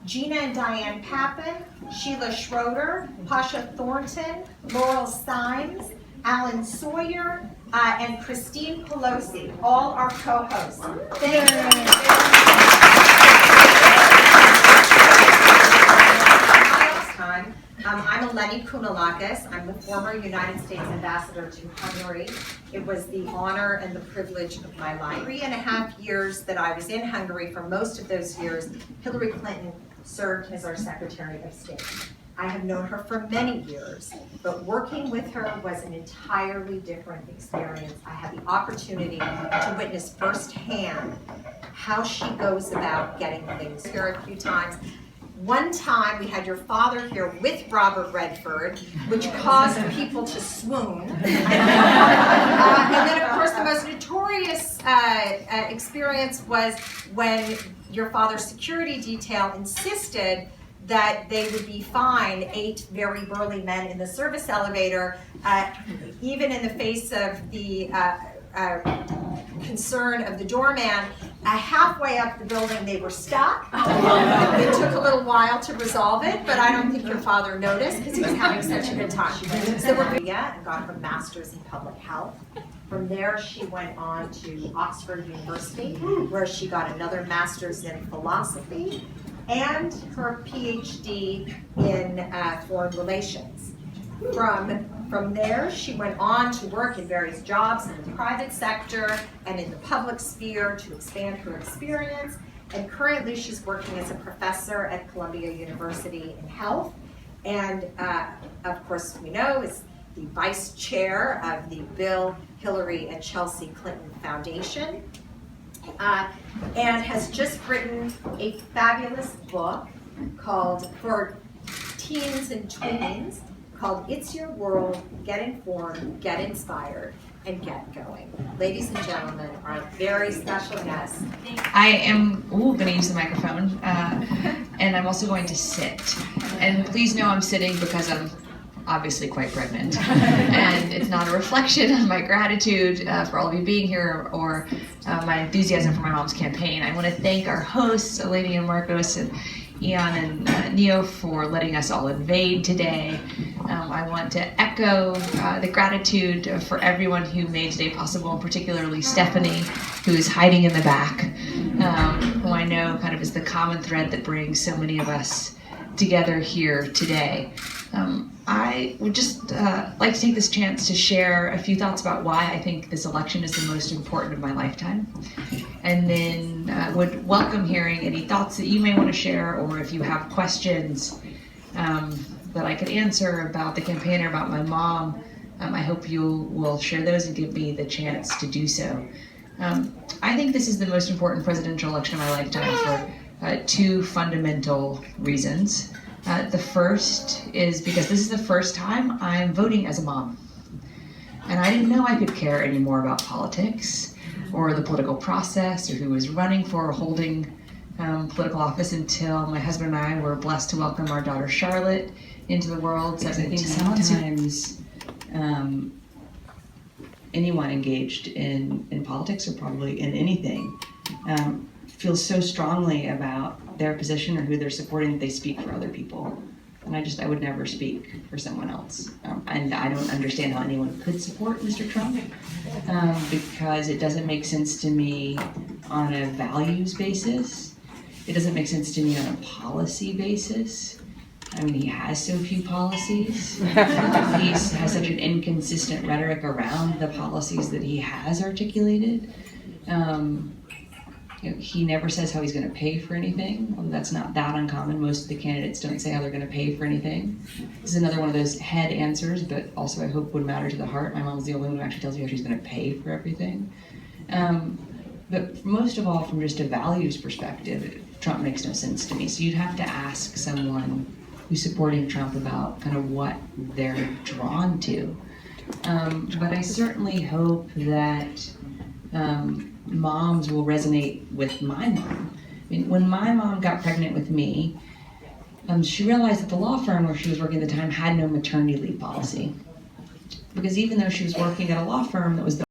Gina and Diane Papin, Sheila Schroeder, Pasha Thornton, Laurel Symes, Alan Sawyer, and Christine Pelosi, all our co-hosts. Thank you. I'm Eleni Kounalakis. I'm the former United States Ambassador to Hungary. It was the honor and the privilege of my life. 3.5 years that I was in Hungary, for most of those years, Hillary Clinton served as our Secretary of State. I have known her for many years, but working with her was an entirely different experience. I had the opportunity to witness firsthand how she goes about getting things here a few times. One time we had your father here with Robert Redford, which caused people to swoon. And then, of course, the most notorious experience was when your father's security detail insisted that they would be fined 8 very burly men in the service elevator, even in the face of the concern of the doorman. Halfway up the building they were stuck. It took a little while to resolve it, but I don't think your father noticed because he was having such a good time. So and got her master's in public health. From there she went on to Oxford University, where she got another master's in philosophy and her PhD in foreign relations. From there, she went on to work in various jobs in the private sector and in the public sphere to expand her experience. And currently, she's working as a professor at Columbia University in health. And of course, we know is the vice chair of the Bill, Hillary, and Chelsea Clinton Foundation. And has just written a fabulous book called, for teens and tweens, called It's Your World, Get Informed, Get Inspired, and Get Going. Ladies and gentlemen, our very special guest. I am going to use the microphone, and I'm also going to sit. And please know I'm sitting because I'm obviously quite pregnant. And it's not a reflection of my gratitude for all of you being here or my enthusiasm for my mom's campaign. I want to thank our hosts, Eleni and Marcos, and Ian and Neo for letting us all invade today. I want to echo the gratitude for everyone who made today possible, and particularly Stephanie, who is hiding in the back, who I know kind of is the common thread that brings so many of us together here today. I would just like to take this chance to share a few thoughts about why I think this election is the most important of my lifetime. And then would welcome hearing any thoughts that you may want to share, or if you have questions that I could answer about the campaign or about my mom, I hope you will share those and give me the chance to do so. I think this is the most important presidential election of my lifetime for 2 fundamental reasons. The first is because this is the first time I'm voting as a mom. And I didn't know I could care any more about politics or the political process or who was running for or holding political office until my husband and I were blessed to welcome our daughter Charlotte into the world. So I think sometimes anyone engaged in politics or probably in anything feels so strongly about their position or who they're supporting that they speak for other people. And I would never speak for someone else. And I don't understand how anyone could support Mr. Trump because it doesn't make sense to me on a values basis. It doesn't make sense to me on a policy basis. I mean, he has so few policies. He has such an inconsistent rhetoric around the policies that he has articulated. He never says how he's going to pay for anything. Well, that's not that uncommon. Most of the candidates don't say how they're going to pay for anything. This is another one of those head answers, but also I hope would matter to the heart. My mom's the only one who actually tells you how she's going to pay for everything. But most of all, from just a values perspective, Trump makes no sense to me. So you'd have to ask someone who's supporting Trump about kind of what they're drawn to. But I certainly hope that moms will resonate with my mom. I mean, when my mom got pregnant with me, she realized that the law firm where she was working at the time had no maternity leave policy. Because even though she was working at a law firm that was the